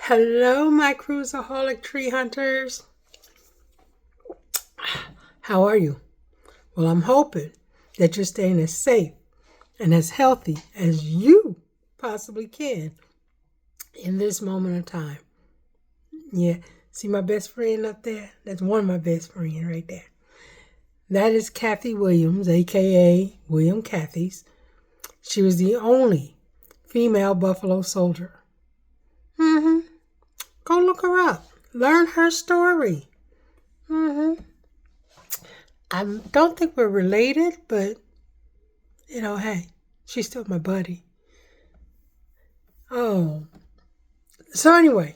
Hello, my cruiserholic tree hunters. How are you? Well, I'm hoping that you're staying as safe and as healthy as you possibly can in this moment of time. Yeah, see my best friend up there? That's one of my best friends right there. That is Kathy Williams, aka William Kathy's. She was the only female Buffalo soldier. Go look her up. Learn her story. I don't think we're related, but, hey, she's still my buddy. Oh, so anyway,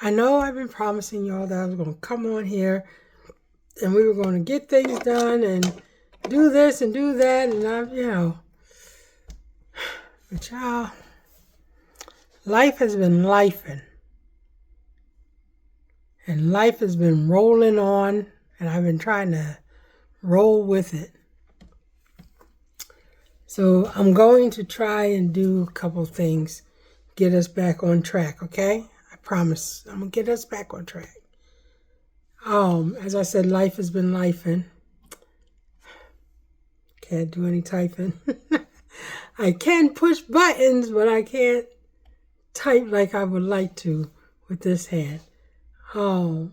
I know I've been promising y'all that I was going to come on here and we were going to get things done and do this and do that. And but y'all, life has been lifing. And life has been rolling on, and I've been trying to roll with it. So I'm going to try and do a couple things, get us back on track, okay? I promise I'm going to get us back on track. As I said, life has been lifing. Can't do any typing. I can push buttons, but I can't type like I would like to with this hand. I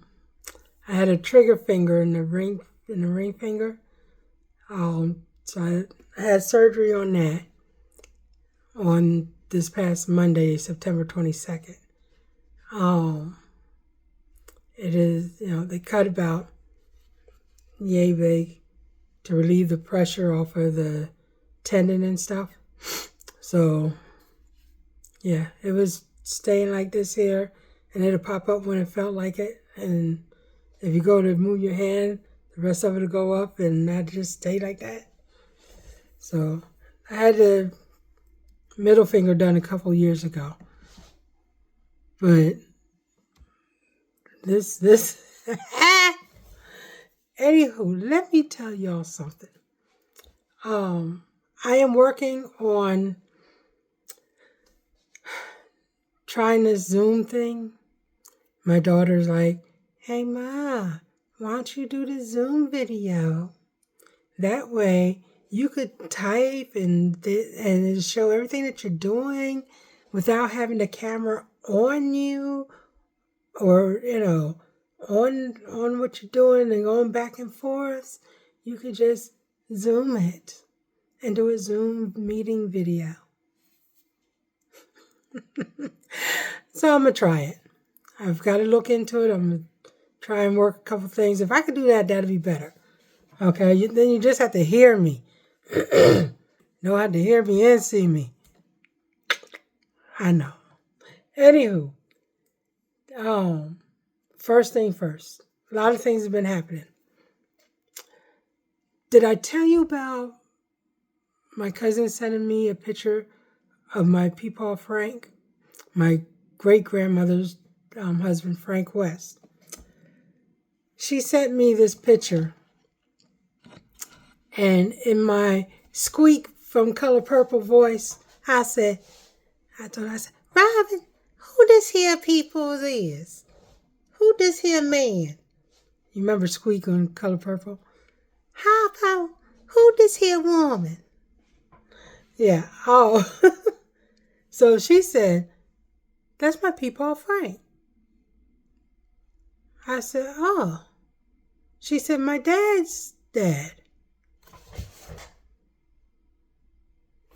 had a trigger finger in the ring finger. So I had surgery on that on this past Monday, September 22nd. It is, they cut about yay big to relieve the pressure off of the tendon and stuff. So, yeah, it was staying like this here, and it'll pop up when it felt like it. And if you go to move your hand, the rest of it will go up, and not just stay like that. So I had the middle finger done a couple years ago. But this, anywho, let me tell y'all something. I am working on trying this Zoom thing. My daughter's like, hey, Ma, why don't you do the Zoom video? That way you could type and show everything that you're doing without having the camera on you or, on what you're doing and going back and forth. You could just Zoom it and do a Zoom meeting video. So I'm going to try it. I've got to look into it. I'm going to try and work a couple things. If I could do that, that'd be better. Okay, then you just have to hear me. Know how to hear me and see me. I know. Anywho, first thing first. A lot of things have been happening. Did I tell you about my cousin sending me a picture of my Peepaw Frank, my great-grandmother's husband, Frank West? She sent me this picture. And in my squeak from Color Purple voice, I said, Robin, who this here peoples is? Who this here man? You remember Squeak on Color Purple? How about who this here woman? Yeah, So she said, that's my Peepaw Frank. I said, oh. She said, my dad's dad.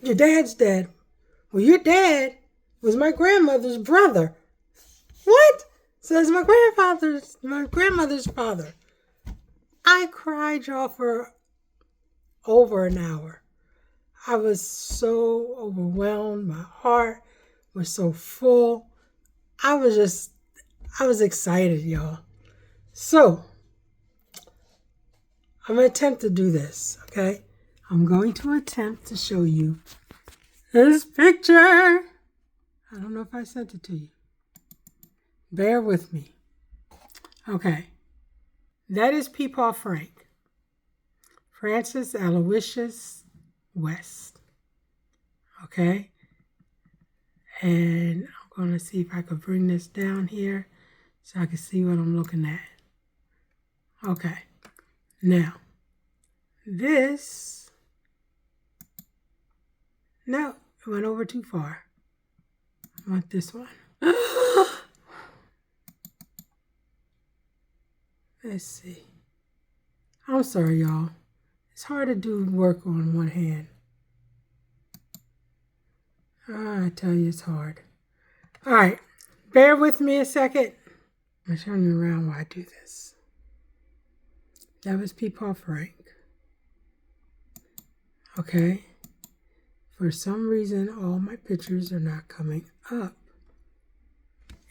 Your dad's dad. Well, your dad was my grandmother's brother. What? Says my grandmother's father. I cried, y'all, for over an hour. I was so overwhelmed. My heart was so full. I was excited, y'all. So, I'm going to attempt to do this, okay? I'm going to attempt to show you this picture. I don't know if I sent it to you. Bear with me. Okay. That is Peepaw Frank. Francis Aloysius West. Okay? And I'm going to see if I could bring this down here so I can see what I'm looking at. Okay. Now, this, no, it went over too far. I want this one. Let's see. I'm sorry, y'all. It's hard to do work on one hand. I tell you, it's hard. All right. Bear with me a second. I'm turning you around while I do this. That was Peepaw Frank. Okay. For some reason, all my pictures are not coming up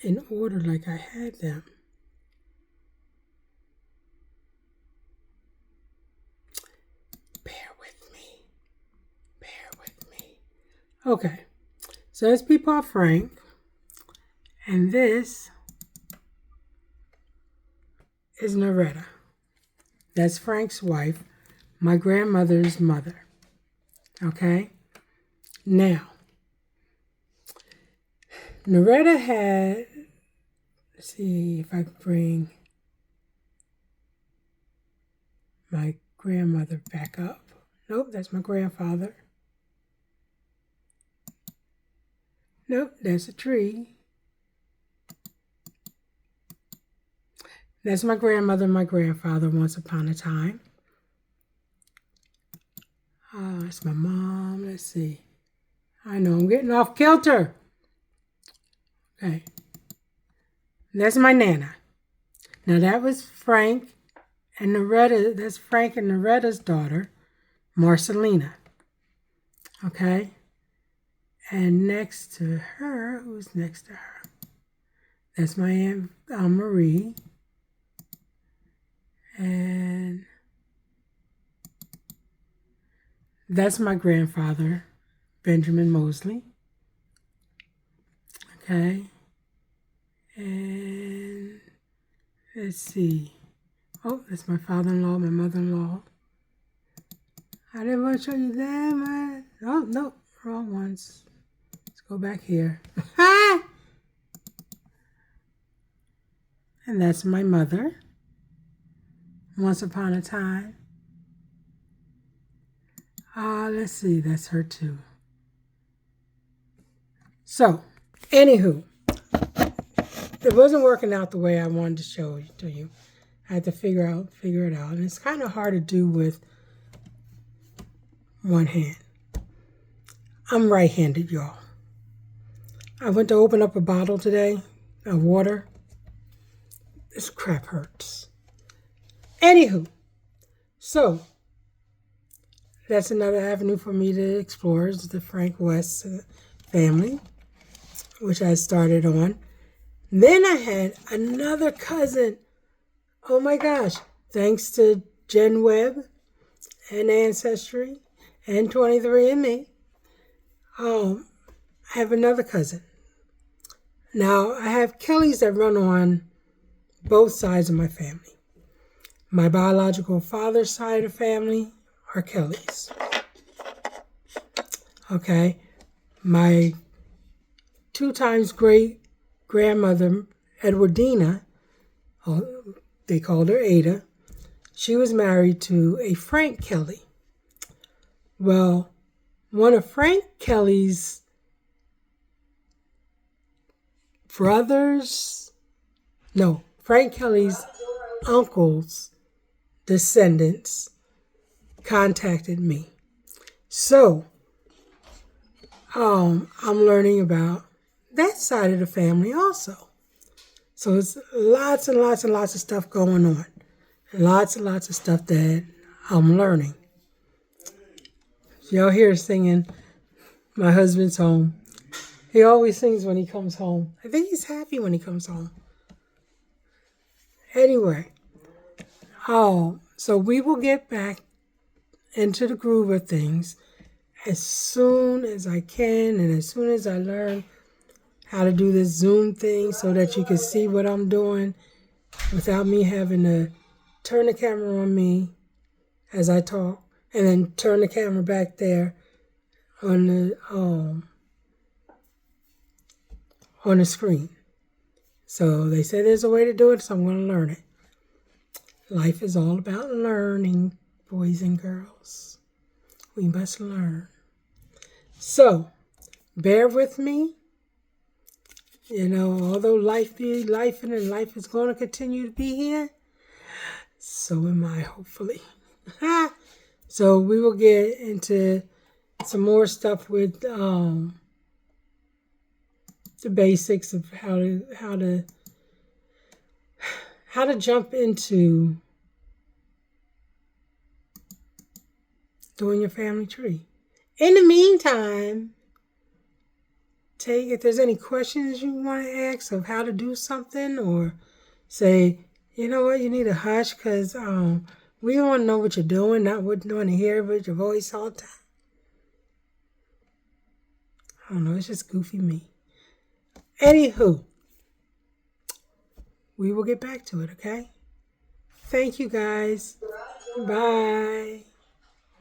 in order like I had them. Bear with me. Bear with me. Okay. So that's Peepaw Frank. And this is Noretta. That's Frank's wife, my grandmother's mother. Okay? Now, Noretta had, let's see if I can bring my grandmother back up. Nope, that's my grandfather. Nope, that's a tree. That's my grandmother and my grandfather once upon a time. That's my mom. Let's see. I know I'm getting off kilter. Okay. That's my Nana. Now that was Frank and Noretta. That's Frank and Noretta's daughter, Marcelina. Okay. And next to her, who's next to her? That's my Aunt Marie. And that's my grandfather, Benjamin Mosley. Okay. And let's see. Oh, that's my father-in-law, my mother-in-law. I didn't want to show you them. Oh, no, wrong ones. Let's go back here. And that's my mother. Once upon a time. Let's see, that's her too. So, anywho, it wasn't working out the way I wanted to show it to you. I had to figure it out. And it's kind of hard to do with one hand. I'm right-handed, y'all. I went to open up a bottle today of water. This crap hurts. Anywho, so that's another avenue for me to explore is the Frank West family, which I started on. Then I had another cousin. Oh my gosh, thanks to Jen Webb and Ancestry and 23andMe, I have another cousin. Now, I have Kellys that run on both sides of my family. My biological father's side of the family are Kellys. Okay. My 2 times great grandmother, Edwardina, they called her Ada, she was married to a Frank Kelly. Well, one of Frank Kelly's Frank Kelly's uncle's descendants contacted me. So, I'm learning about that side of the family also. So it's lots and lots and lots of stuff going on. Lots and lots of stuff that I'm learning. Y'all hear singing, my husband's home. He always sings when he comes home. I think he's happy when he comes home. Anyway, so we will get back into the groove of things as soon as I can and as soon as I learn how to do this Zoom thing so that you can see what I'm doing without me having to turn the camera on me as I talk and then turn the camera back there on the on the screen. So they said there's a way to do it, so I'm going to learn it. Life is all about learning, boys and girls. We must learn. So, bear with me. You know, although life be life and life is going to continue to be here, so am I, hopefully. So we will get into some more stuff with the basics of how to jump into doing your family tree. In the meantime, if there's any questions you want to ask of how to do something, or say, you know what, you need a hush because we don't want to know what you're doing, not what you want to hear with your voice all the time. I don't know, it's just goofy me. Anywho, we will get back to it, okay? Thank you, guys. Bye.